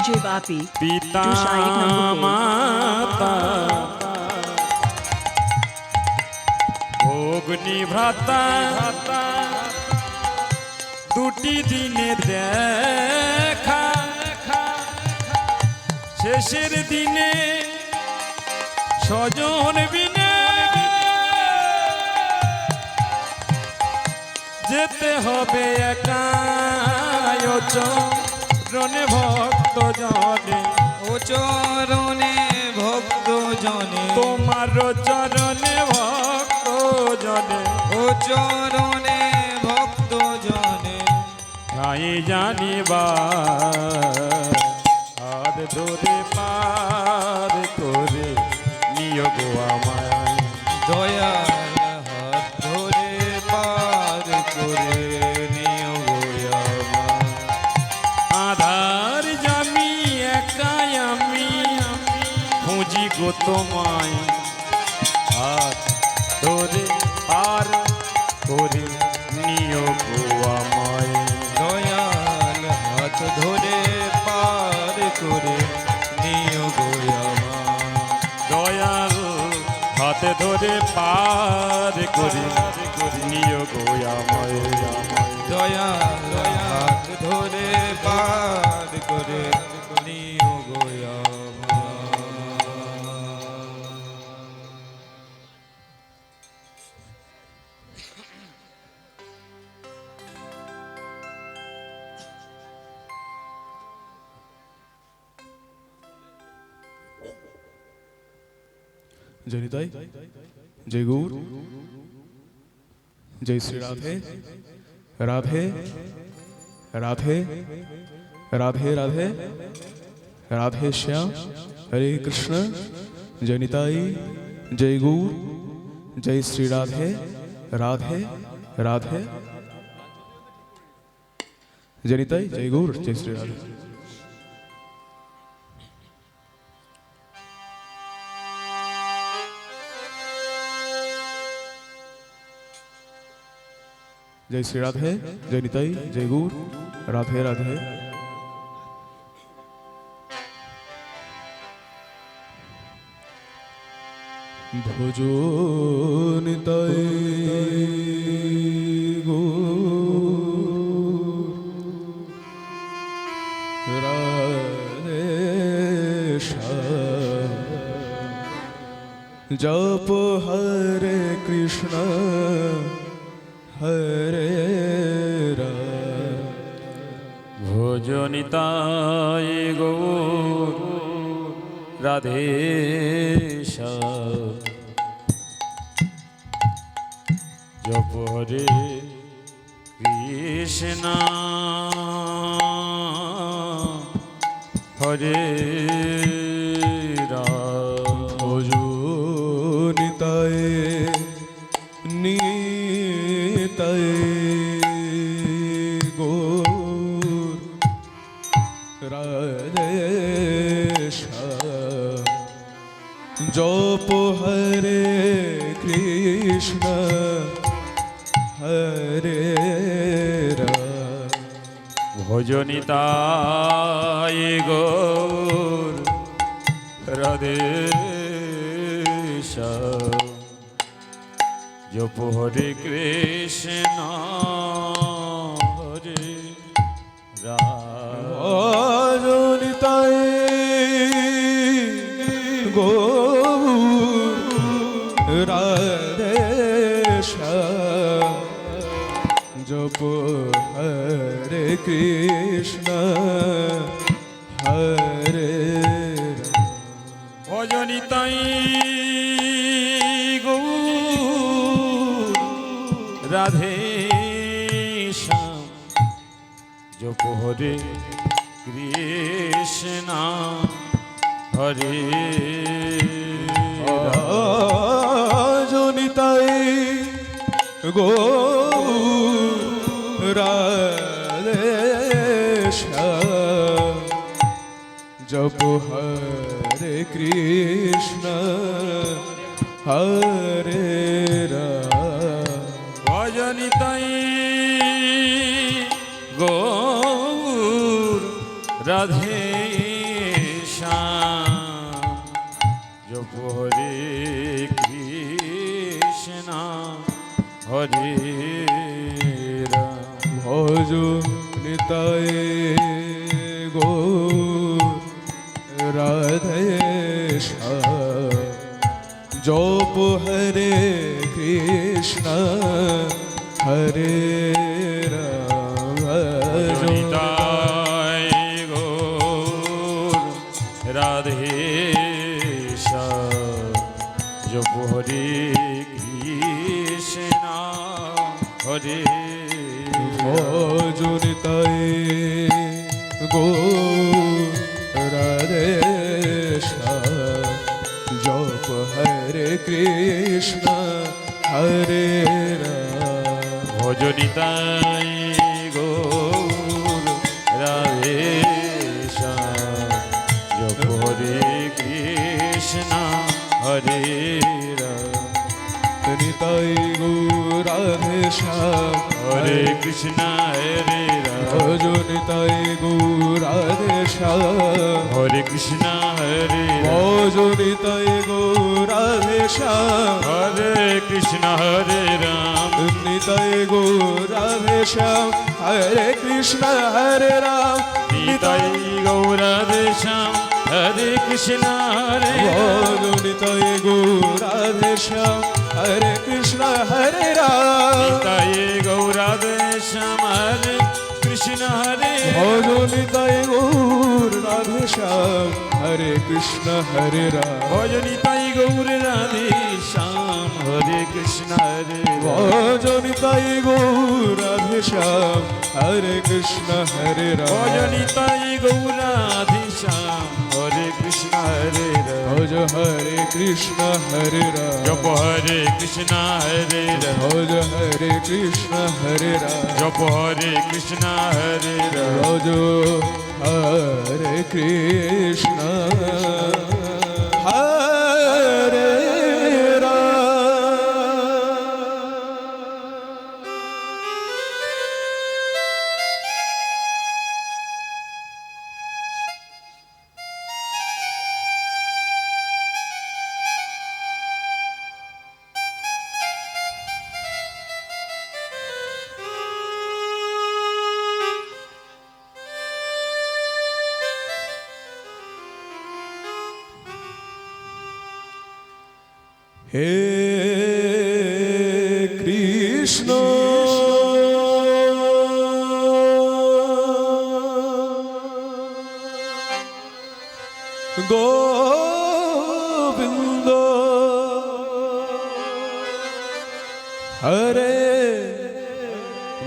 DJ Vapi, পিতা do Shaik number 4. মাতা অগ্নি ভ্রাতা দুটি দিনের দেখা শেষের দিনে স্বজন বিনে যেতে হবে একা চরণে ভক্ত জনে ও চরণে ভক্ত জনে তোমার চরণে ভক্ত জনে ও চরণে ভক্ত জনে তাই জানিবা হাত ধরে পার করে নিয়োগ আমায় দয়াল হাত ধরে পার করে নিও গো আমার। আধার জামি একাই আমি খুঁজি গো তোমায় হাত ধরে পার করে নিয়োগ আমায় দয়াল হাত ধরে পার করে নিও গো আমার। দয়াল হাতে ধরে পার করে নিয়োগ আমায় দয়াল হাত ধরে পার করে নিও গো আমার। जय निताई, जय गौर, जय श्री राधे राधे राधे राधे राधे राधे श्याम हरे कृष्ण। जय निताई, जय गौर, जय श्री राधे राधे राधे जय निताई, जय गौर, जय श्री राधे। जय श्री राधे, जय निताई, जय गौर, राधे राधे। भजो निताई गौर, राधे श्याम। जप हरे कृष्ण हरे राम। ভোজনিতায় গৌর রাধে জপ হরে কৃষ্ণ হরে রাম। ভজো নিতাই নিতাই গৌর রাধে শ্যাম। জপ হরে কৃষ্ণ হরে রাম। ভোজনিতায় গৌর রাধে জপ হরে কৃষ্ণ হরে রাম। ভজো নিতাই গৌর রাধে শ্যাম। জপ হরে কৃষ্ণ হরে রাম। ভজনিতাই গৌর রাধে শ্যাম জপ হরে কৃষ্ণ হরে ভজো নিতাই গৌর রাধে শ্যাম। জপ হরে কৃষ্ণ হরে রাম। ভজনিতাই গৌর রাধে জপ হরে কৃষ্ণ হরে রাম। ভজ নিতাই গো রাধে শ্যাম জপ হরে কৃষ্ণ হরে রাম। ভজ নিতাই গৌর রাধে শ্যাম জপ হরে কৃষ্ণ হরে ভজ নিতাই গো রাধে শ্যাম জপ হরে কৃষ্ণ হরে রাম। ভজনিতাই গৌর রাধে শ্যাম জপ হরে কৃষ্ণ হরে রাম। নিতাই গো রাধে শ্যাম হরে কৃষ্ণ হরে রাম। ভজ নিতাই গো রাধে শ্যাম হরে কৃষ্ণ হরে রাম। ভজ নিতাই গো রাধে শ্যাম হরে কৃষ্ণ হরে রাম। নিতাই গো রাধে শ্যাম হরে কৃষ্ণ হরে রাম। নিতাই গৌরাধে শ্যাম হরে কৃষ্ণ হরে ভজ রাম। নিতাই গো রাধে শ্যাম হরে কৃষ্ণ হরে রাম। নিতাই গৌরাধে শ্যাম হরে কৃষ্ণ হরে ভজ নিতাই গো রাধে শ্যাম হরে কৃষ্ণ হরে রাম। ভজনিতাই গৌর রাধে শ্যাম হরে কৃষ্ণ হরে ভজ নিতাই গো রাধে শ্যাম হরে কৃষ্ণ হরে রাম। ভজনিতাই গৌরাধে শ্যাম হরে কৃষ্ণ হরে ভজ হরে কৃষ্ণ হরে রাম। জপ হরে কৃষ্ণ হরে ভজ হরে কৃষ্ণ হরে রাম। জপ হরে কৃষ্ণ হরে ভজ হরে কৃষ্ণ হরে হে কৃষ্ণ গোবিন্দ হরে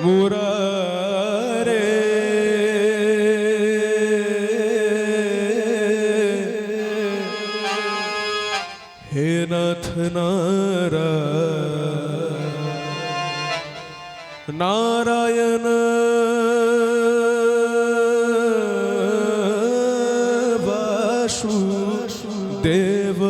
মুরারে হে নাথ নারায়ণ বাসুদেব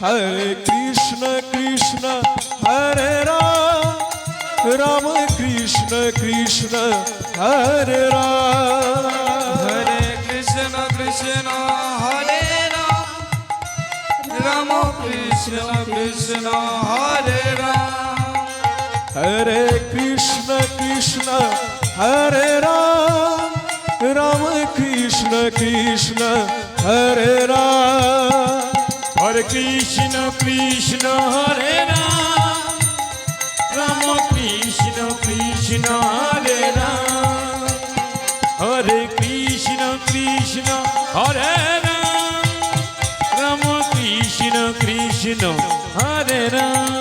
হরে কৃষ্ণ কৃষ্ণ হরে রাম রাম কৃষ্ণ কৃষ্ণ হরে রাম। হরে কৃষ্ণ কৃষ্ণ হরে রাম রাম কৃষ্ণ কৃষ্ণ হরে রাম। হরে কৃষ্ণ কৃষ্ণ হরে রাম রাম কৃষ্ণ কৃষ্ণ হরে রাম। হরে কৃষ্ণ কৃষ্ণ হরে রাম রাম কৃষ্ণ কৃষ্ণ হরে রাম। হরে কৃষ্ণ কৃষ্ণ হরে রাম রাম কৃষ্ণ কৃষ্ণ হরে রাম।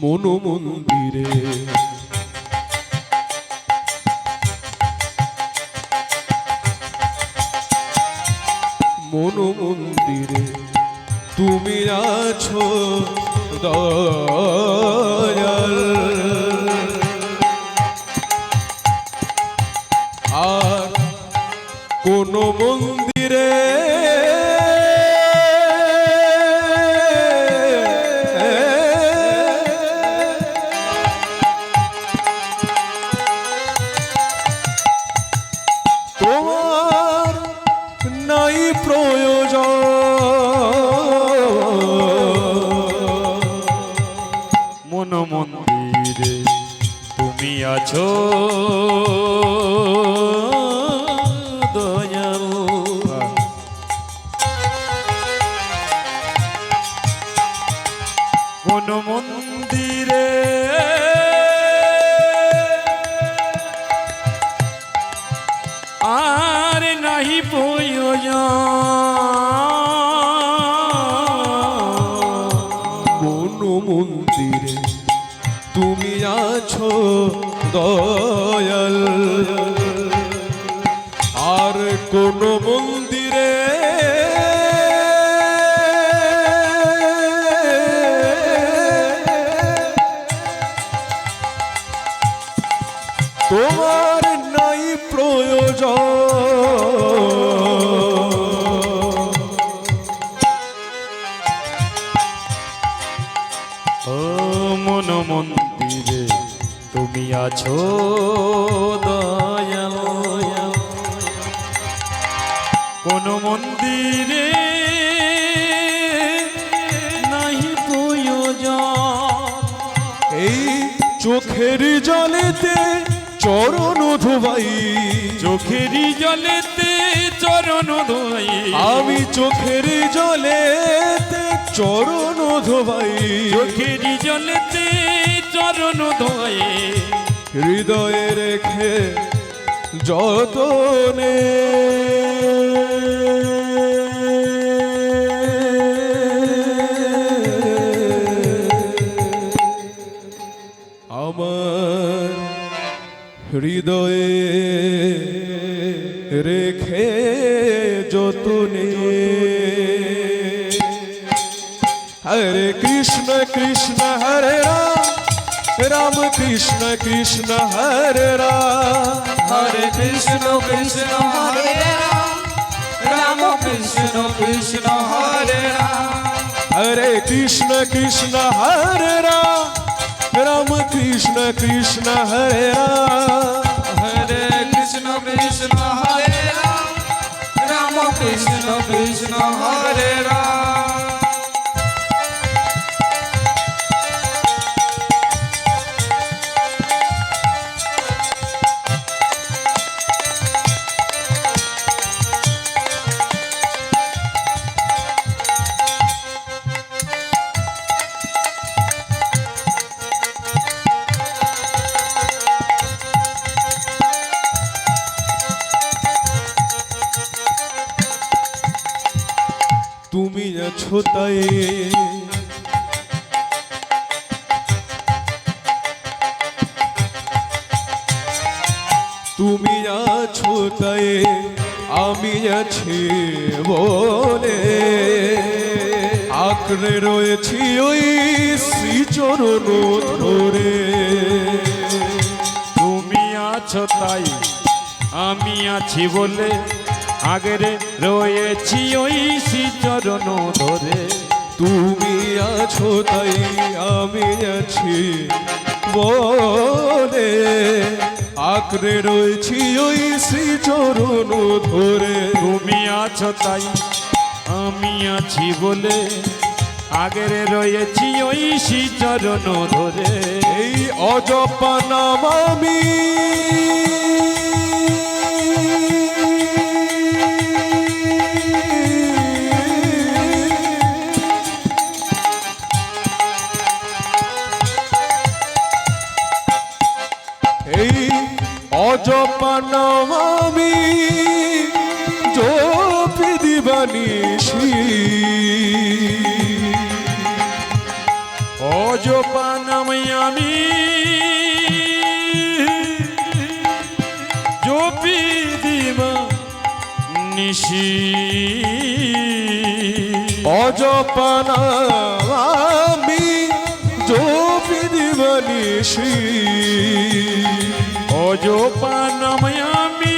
মন মন্দিরে মন মন্দিরে তুমি আছো দয়াল। মন্দিরে তোমার নাই প্রয়োজন মন মন্দিরে তুমি আছো দয়াল কোন মন্দিরে আর নাহি প্রয়োজন কোন মন্দিরে তুমি আছো দয়াল আর কোন মন্দিরে তোমার নাই প্রয়োজন ও মন মন্দিরে তুমি আছো দয়াল কোন মন্দিরে নাহি প্রয়োজন এই চোখের জলেতে চরণ ধোবাই চোখেরই জলেতে চরণ ধোয়াই আমি চোখের জলেতে চরণ ধোবাই চোখেরই জলেতে চরণ ধোয়াই হৃদয়ে রেখে যতনে আমার হৃদয়ে রেখে যতনে হরে কৃষ্ণ কৃষ্ণ হরে রাম রাম কৃষ্ণ কৃষ্ণ হরে রাম হরে কৃষ্ণ কৃষ্ণ হরে রাম রাম কৃষ্ণ কৃষ্ণ হরে রাম হরে কৃষ্ণ কৃষ্ণ হরে রাম রাম কৃষ্ণ কৃষ্ণ হরে রাম হরে কৃষ্ণ কৃষ্ণ হরে রাম রাম কৃষ্ণ কৃষ্ণ হরে রাম তুমি আছো তাই তুমি আছো তাই আমি আছি বলে আঁকড়ে রয়েছি ওই শ্রীচরণ ধরে তুমি আছো তাই আমি আছি বলে আগরে রয়েছি ওই শ্রীচরণ ধরে তুমি আছো তাই আমি আছি বলে আঁকড়ে রয়েছি ওই শ্রীচরণ ধরে তুমি আছো তাই আমি আছি বলে আগরে রয়েছি ওই শ্রীচরণ ধরে এই অজপা নাম আমি এই অজপা নাম আমি জপি দিবানিশি অজপা নামে আমি জপি দিবা নিশি অজপা নাম আমি জপি দিবানিশি অজপা নামে আমি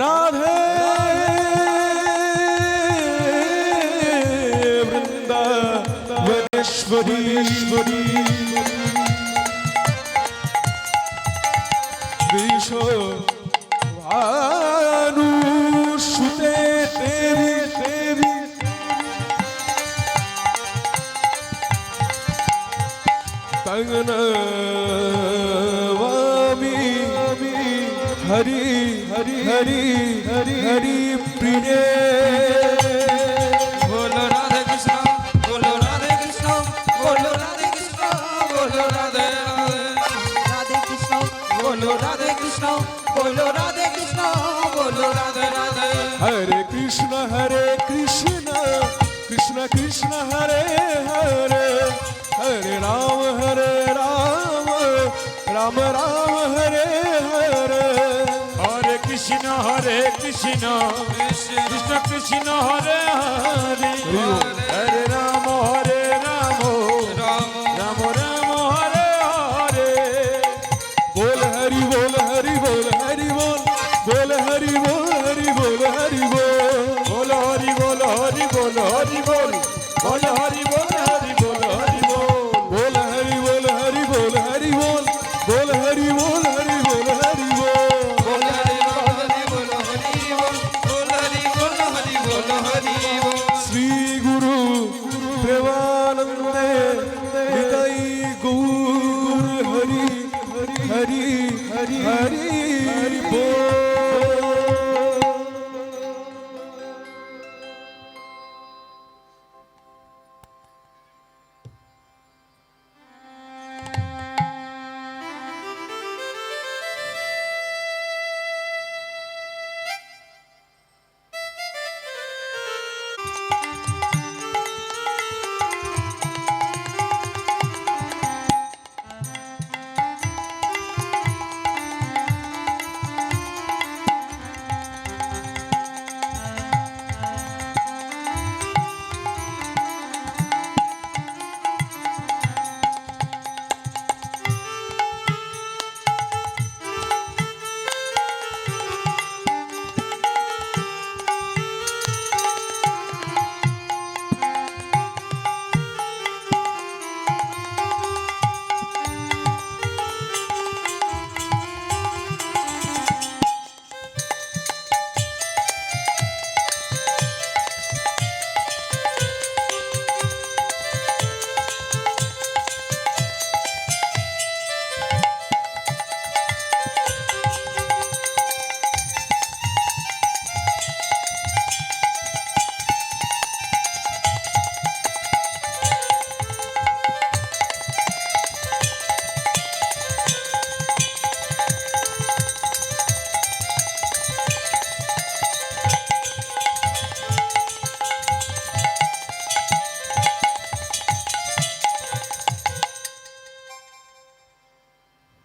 রাধে বৃন্দাবনেশ্বরী বিশ্বভানু সুতে দেবী দেবী তঙ্গনবামি হরি হরি হরি হরি হরি প্রিয়ে बोलो राधे कृष्ण बोलो राधे कृष्ण बोलो राधे कृष्ण बोलो राधे রাধে কৃষ্ণ বলো রাধে কৃষ্ণ বলো রাধে কৃষ্ণ বলো राधे राधे हरे कृष्ण कृष्ण कृष्ण हरे हरे हरे राम राम राम राम हरे हरे हरे कृष्ण कृष्ण कृष्ण हरे हरे हरे राम राम राम राम हरे हरे बोल हरि बोल हरि बोल हरि बोल बोल हरि बोल हरि बोल हरि बोल बोल हरि बोल हरि बोल हरि बोल बोल हरि बोल हरि बोल हरि बोल बोल हरि बोल हरि बोल हरि बोल बोल हरि बोल हरि बोल हरि बोल बोल हरि बोल हरि बोल बोल हरि बोल हरि बोल हरि बोल श्री गुरु प्रेमानंदे निताई गौर हरि हरि हरि हरि हरि बोल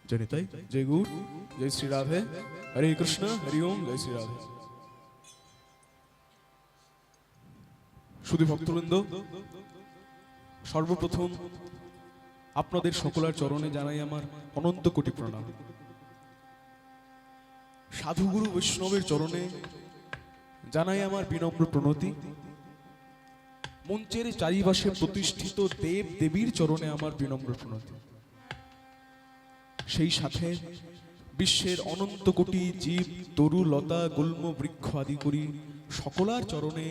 जय निताई जय गुरु जय श्री राधे हरे कृष्ण हरि ओम जय श्री राधे শুধু ভক্তবৃন্দ সর্বপ্রথম আপনাদের সকলের চরণে জানাই আমার অনন্ত কোটি প্রণাম সাধুগুরু বৈষ্ণবের চরণে জানাই আমার বিনম্র প্রণতি মঞ্চের চারিপাশে প্রতিষ্ঠিত দেব দেবীর চরণে আমার বিনম্র প্রণতি সেই সাথে বিশ্বের অনন্ত কোটি জীব তরু লতা গুল্ম বৃক্ষ আদি করি সকলার চরণে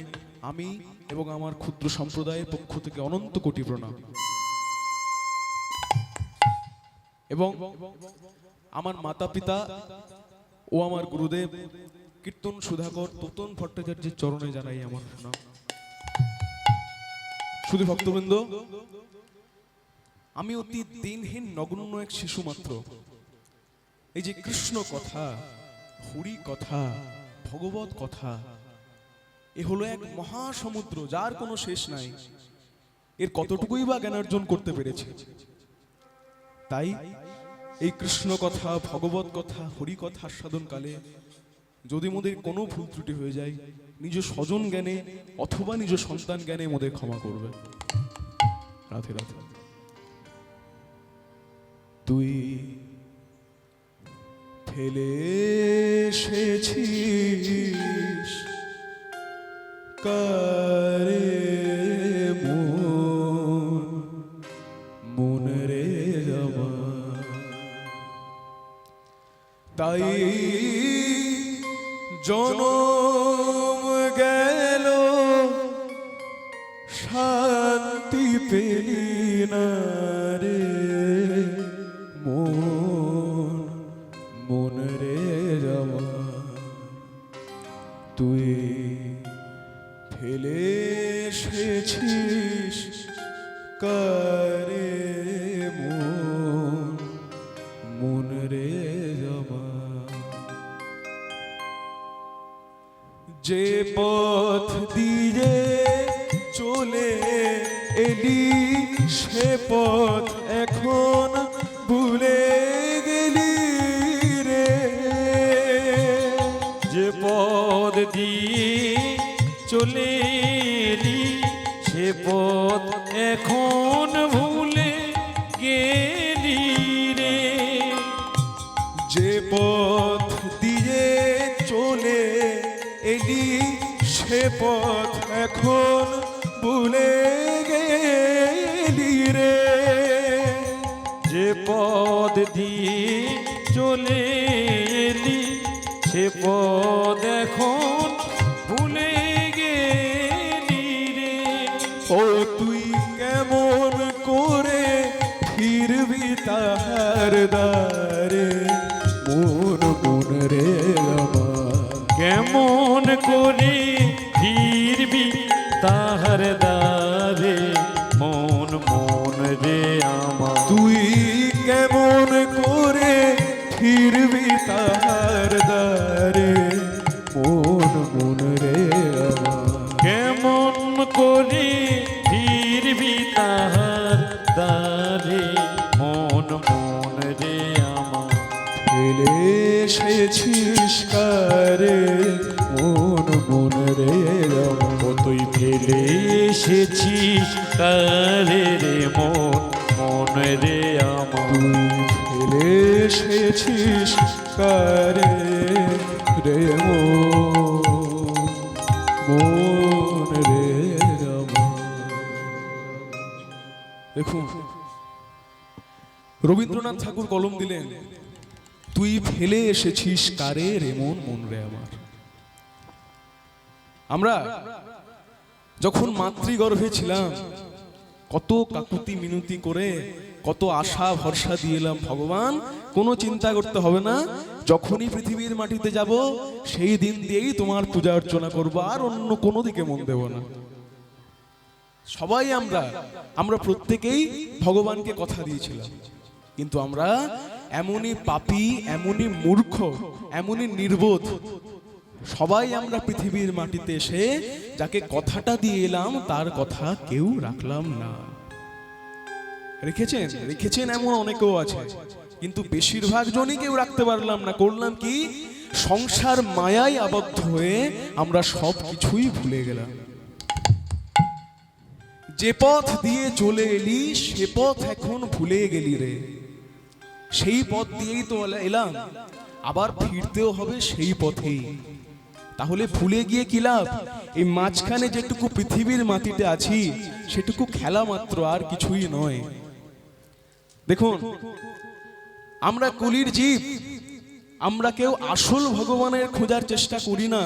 আমি এবং আমার ক্ষুদ্র সম্প্রদায়ের পক্ষ থেকে অনন্ত কোটি প্রণাম এবং আমার মাতা পিতা ও আমার গুরুদেব কীর্তন সুধাকর তোতন ভট্টাচার্যের চরণে জানাই আমার প্রণাম শুধু ভক্তবৃন্দ আমি অতি দিনহীন নগ্ন এক শিশু মাত্র এই যে কৃষ্ণ কথা হরি কথা ভগবত কথা এ হলো এক মহাসমুদ্র যার কোনো শেষ নাই এর কতটুকুই বা জ্ঞান অর্জন করতে পেরেছে তাই এই কৃষ্ণ কথা ভগবত কথা হরি কথা আস্বাদন কালে যদি মোদের কোনো ভুল ত্রুটি হয়ে যায় নিজ স্বজন জ্ঞানে অথবা নিজ সন্তান জ্ঞানে মোদের ক্ষমা করবে রাধে রাধে তুই ফেলে এসেছিস কারে মন রে আমার, তাই জনম গেল শান্তি পেলি না রে মন রে আমার, তুই ফেলে এসেছিস কারে মন রে আমার। যে পথ দিয়ে চলে এলি সে পথ এখন ভুলে গেলি রে, যে পথ দিয়ে চলে এলি সে পথ এখন ভুলে গেলি রে, যে পথ দিয়ে চলে এলি সে পথ এখন ভুলে গেলি রে, যে পথ দিয়ে চলে এলি সে পথ এখন ভুলে গেলি রে। ও তুই কেমন করে ফিরবি তাহার দ্বারে মন রে আমার, কেমন করে ফিরবি তাহার দ্বারে মন রে আমার, তুই কেমন করে ফিরবি তাহার দ্বারে মন রে আমার, কেমন করে ফিরবি তাহার দ্বারে মন রে আমার, ফেলে এসেছিস কারে মন রে আমার, ও তুই ফেলে এসেছিস কারে রে মন রে আমার, তুই ফেলে এসেছিস কারে রে মন রে আমার। দেখুন রবীন্দ্রনাথ ঠাকুর কলম দিলেন, তুই ফেলে এসেছিস কারে রে মন রে আমার। আমরা যখন মাতৃগর্ভে ছিলাম কত কাকুতি মিনতি করে কত আশা ভরসা দিয়েলাম, ভগবান কোনো চিন্তা করতে হবে না, যখনই পৃথিবীর মাটিতে যাব সেই দিন দিয়েই তোমার পূজা অর্চনা করবো, আর অন্য কোনো দিকে মন দেব না। সবাই আমরা প্রত্যেকেই ভগবানকে কথা দিয়েছিলাম, কিন্তু আমরা এমনই পাপী, এমনই মূর্খ, এমনই নির্বোধ, সবাই আমরা পৃথিবীর মাটিতে এসে যাকে কথাটা দিয়ে এলাম তার কথা কেউ রাখলাম না। রেখেছেন এমন অনেকেও আছে, কিন্তু বেশিরভাগ জনই কেউ রাখতে পারলাম না। করলাম কি, সংসার মায়ায় আবদ্ধ হয়ে আমরা সব কিছুই ভুলে গেলাম। যে পথ দিয়ে চলে এলি সে পথ এখন ভুলে গেলি রে, সেই পথ দিয়েই তো এলাম, আবার ফিরতেও হবে সেই পথেই। তাহলে ভুলে গিয়ে কি লাভ? এই মাঝখানে যেটুকু পৃথিবীর মাটিতে আছি সেটুকু খেলা মাত্র, আর কিছুই নয়। দেখুন আমরা কলির জীব, আমরা কেউ আসল ভগবানের খোঁজার চেষ্টা করি না,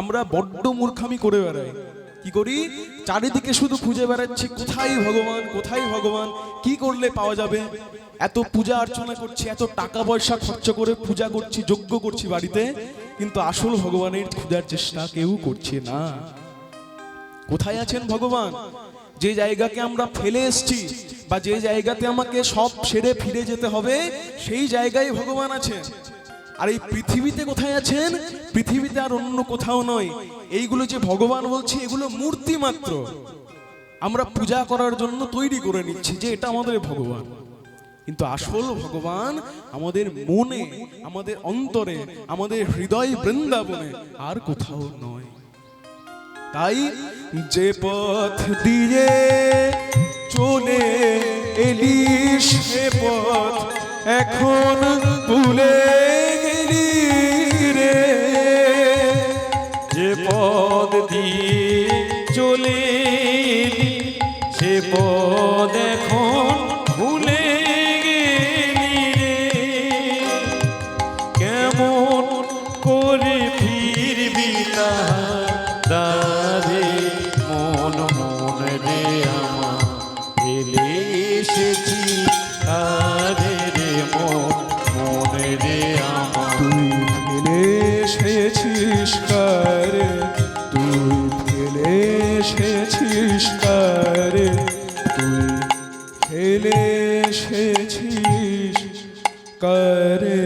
আমরা বড্ড মূর্খামি করে বেড়াই। কি করি? চারিদিকে শুধু খুঁজে বেড়াচ্ছি কোথায় ভগবান, কোথায় ভগবান, কি করলে পাওয়া যাবে। এত পূজা অর্চনা করছি, এত টাকা পয়সা খরচ করে পূজা করছি, যজ্ঞ করছি বাড়িতে, কিন্তু আসল ভগবানের খোঁজার চেষ্টা কেউ করছে না। কোথায় আছেন ভগবান? যে জায়গাকে আমরা ফেলে এসেছি বা যে জায়গাতে আমাকে সব ছেড়ে ফিরে যেতে হবে, সেই জায়গায় ভগবান আছেন। আর এই পৃথিবীতে কোথায় আছেন? পৃথিবীতে আর অন্য কোথাও নয়। এইগুলো যে ভগবান বলছি এগুলো মূর্তি মাত্র, আমরা পূজা করার জন্য তৈরি করে নিচ্ছি যে এটা আমাদের ভগবান, কিন্তু আসল ভগবান আমাদের মনে, আমাদের অন্তরে, আমাদের হৃদয় বৃন্দাবনে, আর কোথাও নয়। তাই যে পথ দিয়ে চলে এলি সে পথ এখন ভুলে গেলি কেমন করে ফিরবি তারে মন মন রে আমার ফেলে এসেছি আরে রে মন মন রে আমার তুই ফেলে এসেছিস কারে, তুই ফেলে এসেছিস কারে, তুই ফেলে এসেছিস কারে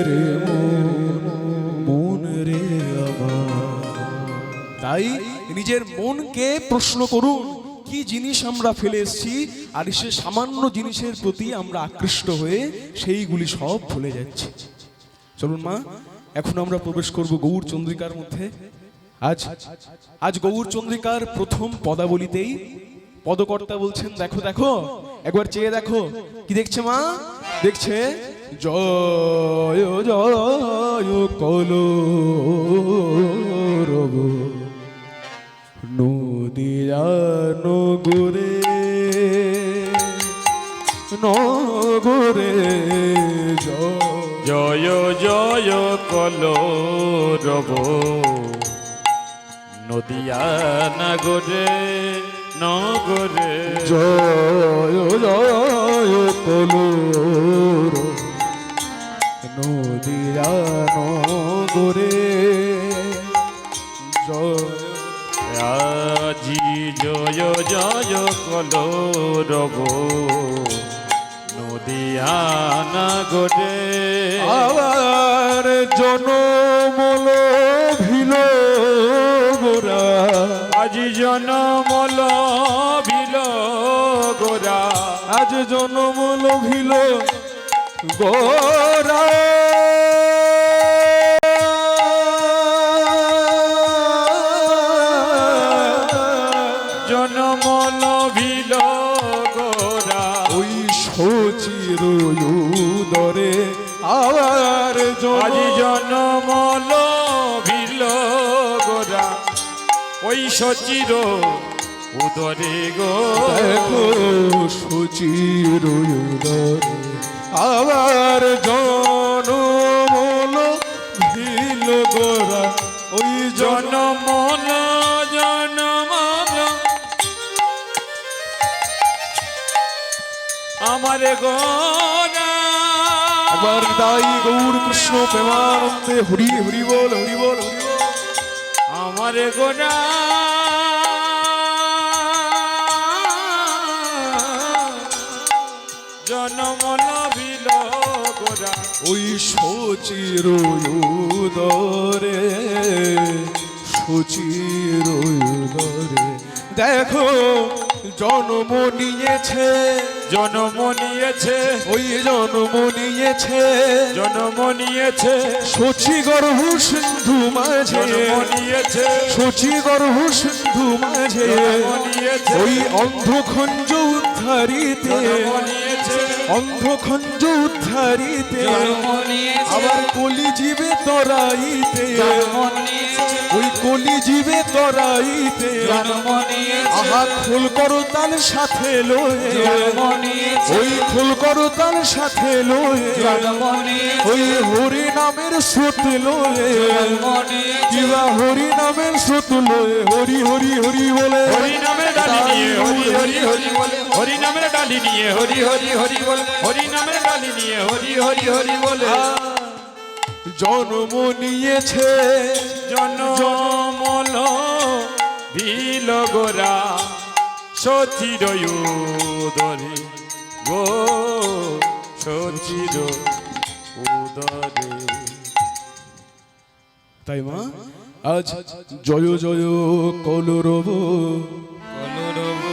রে মন, মন রে আমার। তাই নিজের মনকে প্রশ্ন করুন, কি জিনিস আমরা ফেলে এসেছি, আর সে সামান্য জিনিসের প্রতি আমরা আকৃষ্ট হয়ে সেইগুলি সব ভুলে যাচ্ছি। চলুন মা, এখন আমরা প্রবেশ করব গৌর চন্দ্রিকার মধ্যে। আজ গৌর চন্দ্রিকার প্রথম পদাবলিতেই পদকর্তা বলছেন, দেখো দেখো, একবার চেয়ে দেখো। কি দেখছে মা? দেখছে জয় জয় কলরব নদিয়া নগরে, নগরে জয় জয় কলরব নদিয়া নগরে নগরে জয় জয় কলরব নদিয়া নগরে জয়। আজি জয় জয় কলরব নদিয়া নগরে আবার জনমল ভিল গোরা, আজি জনমল ভিল গোরা আজ জনমল ভিল গোরা, জনমল ভিল গোরা ওই শচির উদরে আবার আজি জনমল ভিল গোরা ওই সচির উদরে গো দেখো শচির উদরে আবার জনমল ভিল গোরা, ওই জনমল জনমল আমার গোরা একবার তাই গৌর কৃষ্ণ প্রেমানন্দে হরি হরি বল, হরি বল, হরি বল। আমার গোরা জনমল ভিল গোরা ওই শচির উদরে, শচির উদরে দেখো জন্ম নিয়েছে, জন্ম নিয়েছে ওই জন্ম নিয়েছে, জন্ম নিয়েছে শচী গর্ভ সিন্ধু মাঝে, জন্ম নিয়েছে শচী গর্ভ সিন্ধু মাঝে, জন্ম নিয়েছে ওই অন্ধখঞ্জ উদ্ধারিতে, জন্ম নিয়েছে অন্ধখঞ্জ উদ্ধারিতে, জন্ম নিয়েছে আবার কলি জীবে তরাইতে, জন্ম নিয়েছে ওই কলি জীবে তরাইতে, জন্ম নিয়েছে আহা খোল করো তাল সাথে লয়ে, জন্ম নিয়েছে ওই খোল করো তাল সাথে লয়ে, জন্ম নিয়েছে ওই হরি নামের স্রোত লয়ে, জন্ম নিয়েছে কিবা হরি নামের স্রোত লয়ে, হরি হরি হরি বলে, হরি নামের ডালি নিয়ে হরি হরি হরি বলে হরি নামের ডালি নিয়ে হরি হরি হরি বলে হরি নামের ডালি নিয়ে হরি হরি হরি বলে জন্ম নিয়েছে জনমল ভিল গোরা সচির উদরে গো সচির উদরে। তাই মা আজ জয় জয় কলরব কলরব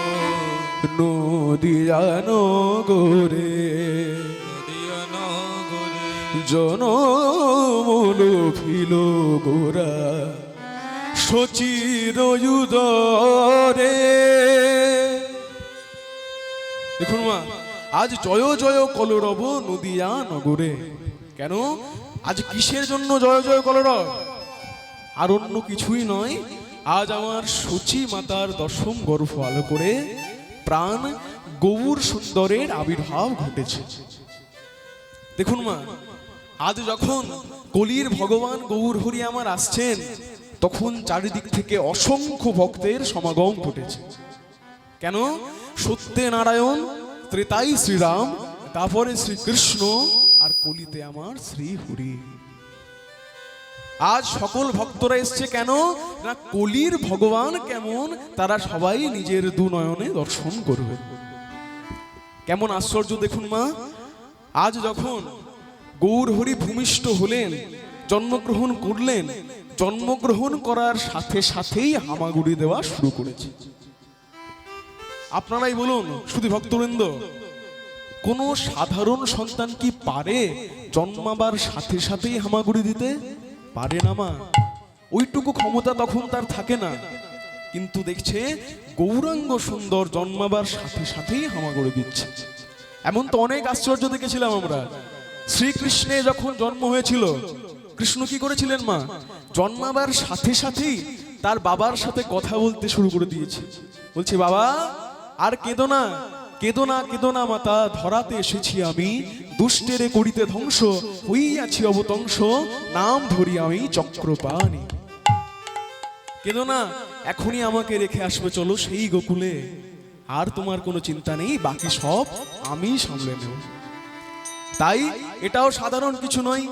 নদিয়া নগরে, নদিয়া নগরে জনমল ভিল গোরা শচির উদরে। দেখুন মা, আজ জয় জয় কলরব নদিয়া নগরে। কেন আজ কিসের জন্য জয় জয় কলরব? আর অন্য কিছুই নয়, আজ আমার সচী মাতার দশম গর্ভ আলো করে প্রাণ গৌর সুন্দরের আবির্ভাব ঘটেছে। দেখুন মা, আজ যখন কলির ভগবান গৌর হরি আমার আসছেন, তখন চারিদিক থেকে অসংখ্য ভক্তের সমাগম ঘটেছে। কেন? সত্যে নারায়ণ, ত্রেতাই শ্রীরাম, তারপরে শ্রীকৃষ্ণ, আর কলিতে আমার শ্রী হরি। আজ সকল ভক্তরা এসছে কেন না কলির ভগবান কেমন তারা সবাই নিজের দু নয়নে দর্শন করবে। কেমন আশ্চর্য দেখুন মা, আজ যখন গৌর হরি ভূমিষ্ঠ হলেন, জন্মগ্রহণ করলেন, জন্মগ্রহণ করার সাথে সাথেই হামাগুড়ি দেওয়া শুরু করেছে। আপনারাই বলুন শুধু ভক্তবৃন্দ, কোন সাধারণ সন্তান কি পারে জন্মাবার সাথে সাথেই হামাগুড়ি দিতে? পারে না মা, ওইটুকু ক্ষমতা তখন তার থাকে না। কিন্তু দেখছে গৌরাঙ্গ সুন্দর জন্মাবার সাথে সাথেই হামাগুড়ি দিচ্ছে। এমন তো অনেক আশ্চর্য দেখেছিলাম আমরা। শ্রীকৃষ্ণে যখন জন্ম হয়েছিল, কৃষ্ণ কি করেছিলেন মা? জন্মাবার সাথে সাথেই তার বাবার সাথে কথা বলতে শুরু করে দিয়েছে। বলছে, বাবা আর কেঁদো না, কেঁদো না, কেঁদো না মাতা, ধরাতে এসেছি আমি, দুষ্টেরে করিতে ধ্বংস, হইয়াছি অবতংস, নাম ধরি আমি চক্রপাণি। কেঁদো না, এখনই আমাকে রেখে আসবে চলো সেই গোকুলে, আর তোমার কোনো চিন্তা নেই, বাকি সব আমি সামলে নেব। তাই এটাও সাধারণ কিছু নয়,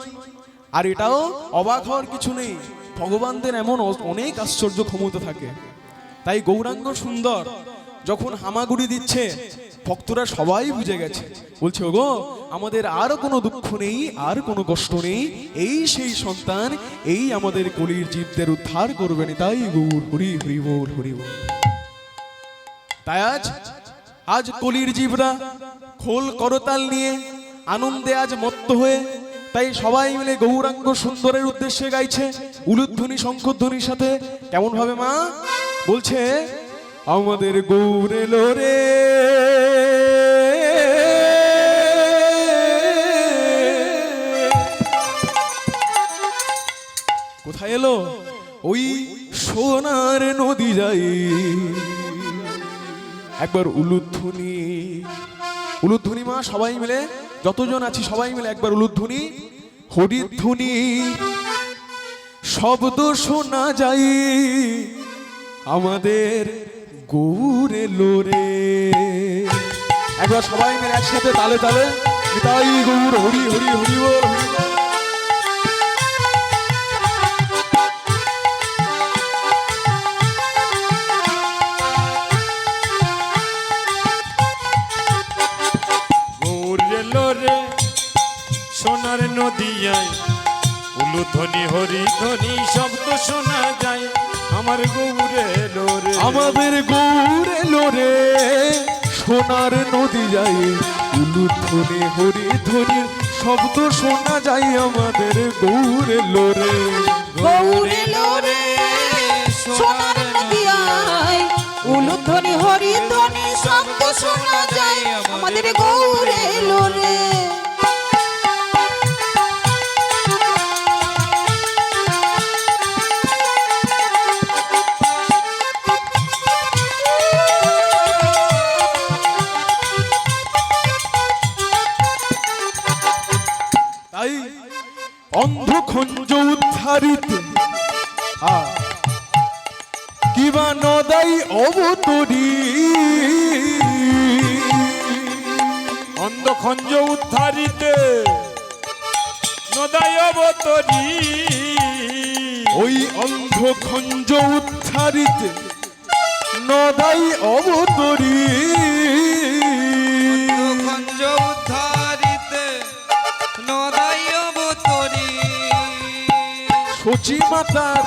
আর এটাও অবাক হওয়ার কিছু নেই। ভগবানদের এমন অনেক আশ্চর্য ক্ষমতা থাকে। তাই গৌরাঙ্গ সুন্দর যখন হামাগুড়ি দিচ্ছে, ভক্তরা সবাই বুঝে গেছে। বলছে, ওগো আমাদের আর কোনো দুঃখ নেই, আর কোনো কষ্ট নেই, এই সেই সন্তান, এই আমাদের কলির জীবদের উদ্ধার করবেন। তাই গৌর হরি হরি বল, হরি বল। তাই আজ কলির জীবরা খোল করতাল নিয়ে আনন্দে আজ মত্ত হয়ে, তাই সবাই মিলে গৌরাঙ্গ সুন্দরের উদ্দেশ্যে গাইছে উলুধ্বনি শঙ্খধ্বনির সাথে। কেমন ভাবে মা? বলছে, আমাদের গৌর এলো রে, কোথায় এলো? ওই সোনার নদী যাই। একবার উলুধ্বনি, উলুধ্বনি মা, সবাই মিলে যতজন আছি সবাই মিলে একবার উলুধ্বনি, হরিধ্বনি, শব্দ শোনা যায়, আমাদের গৌর এলো রে। একবার সবাই মিলে একসাথে তালে তালে, তাই গৌর হরি হরি হরি বল, হরি বল। সোনার নদিয়ায় উলুধ্বনি হরিধ্বনি শব্দ শোনা যায়, আমার গৌর এলো রে, আমাদের গৌর এলো রে, সোনার নদী যায়, উলুধ্বনি হরিধ্বনি শব্দ শোনা যায়, আমাদের গৌর এলো রে, গৌর এলো রে, সোনার নদিয়ায়, উলুধ্বনি হরিধ্বনি শব্দ শোনা যায়, আমাদের গৌর এলো রে। তাই অন্ধখঞ্জ উদ্ধারিত কিবা নদাই অবতরী, অন্ধখঞ্জ উদ্ধারিতে নদায় অবতরী, ওই অন্ধখঞ্জ উদ্ধারিত নদাই অবতরী, খঞ্জ উদ্ধারিতে নদাই অবতরী, সচী মাতার,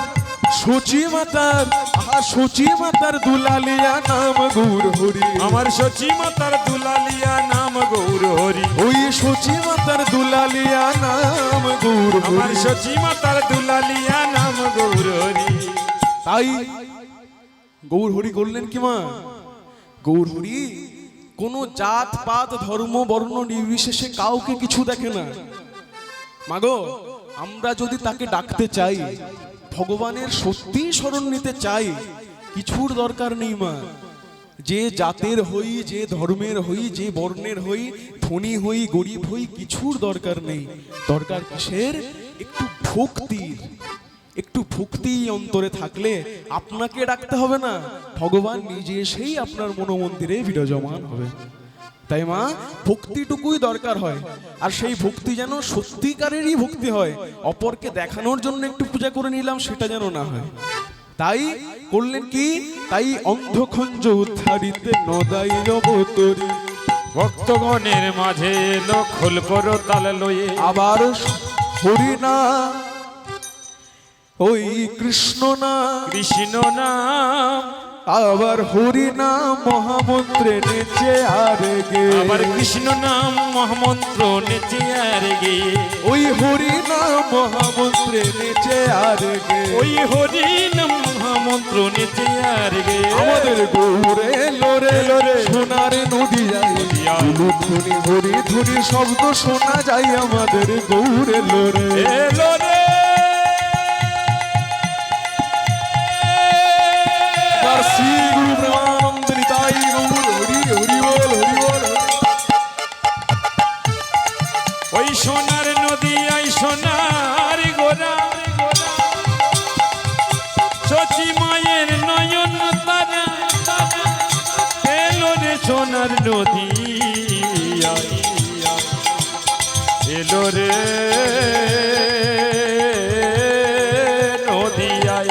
সচী মাতার, আহা সচী মাতার দুলালিয়া নাম গৌর হরি, আমার সচী মাতার দুলালিয়া নাম গৌর হরি, ওই সচী মাতার দুলালিয়া নাম গৌর আমার হরি। সচী মাতার দুলালিয়া নাম গৌর হরি। তাই গৌর হরি করলেন কি মা? গৌর হরি কোনো জাত পাত ধর্ম বর্ণ নির্বিশেষে কাউকে কিছু দেখে না। মাগো, আমরা যদি তাকে ডাকতে চাই, ভগবানের সত্যি শরণ নিতে চাই, কিছুর দরকার নেই মা। যে জাতের হই, যে ধর্মের হই, যে বর্ণের হই, ধনী হই গরিব হই, কিছুর দরকার নেই। দরকার কিসের? একটু ভক্তির। একটু ভক্তি অন্তরে থাকলে আপনাকে ডাকতে হবে না, ভগবান নিজে এসেই আপনার মনোমন্দিরে বিরাজমান হবে। তাই মা, ভক্তিটুকুই দরকার হয়। আর সেই ভক্তি যেন সত্যিকারেরই ভক্তি হয়, অপরকে দেখানোর জন্য একটু পূজা করে নিলাম সেটা যেন না হয়। তাই করলেন কি? তাই অন্ধখঞ্জ উদ্ধারিতে নদাইল অবতরী। ভক্তগণের মাঝে এলো খোল করো তাল লয়ে। আবার হরিনা ওই কৃষ্ণ না, কৃষ্ণ নাম, আবার হরিনাম মহামন্ত্রে নেচে আর গে। আবার কৃষ্ণ নাম মহামন্ত্র নেচে আর গে। ওই হরিনাম মহামন্ত্রে নেচে আর গে। ওই হরি নাম মহামন্ত্র নেচে আর গে। আমাদের গৌরে লোরে লোরে সোনার নদী যায়, ধুনি হরি ধুনি শব্দ শোনা যায় আমাদের গৌরে লোরে। এলো রে শ্রী গুরু প্রেমানন্দ নিতাই গৌর হরি হরি বল হরি বল। ওই সোনার নদী আই সোনার গোরা, শচী মায়ের নয়ন তারা। এলো রে সোনার নদী আই, এলো রে নদী আই।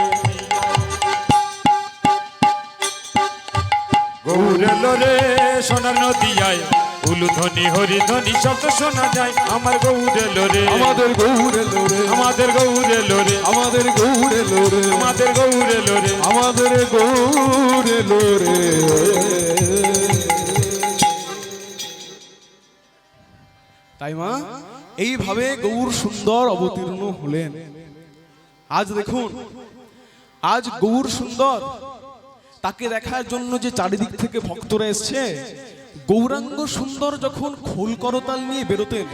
গৌর এলো রে সোনার নদী আই, উলুধ্বনি হরিধ্বনি শব্দ শোনা যায়। আমার গৌর এলো রে, আমাদের গৌরে লোরে, আমাদের গৌর এলো রে, আমাদের গৌরে লোরে, আমাদের গৌর এলো রে। আমাদের গৌরে লোরে। তাই মা, এইভাবে গৌর সুন্দর অবতীর্ণ হলেন। আজ দেখুন, আজ গৌর সুন্দর, তাকে দেখার জন্য যে চারিদিক থেকে ভক্তরা এসছে। গৌরাঙ্গ সুন্দর যখন খোল করতাল নিয়ে বেরোতেন,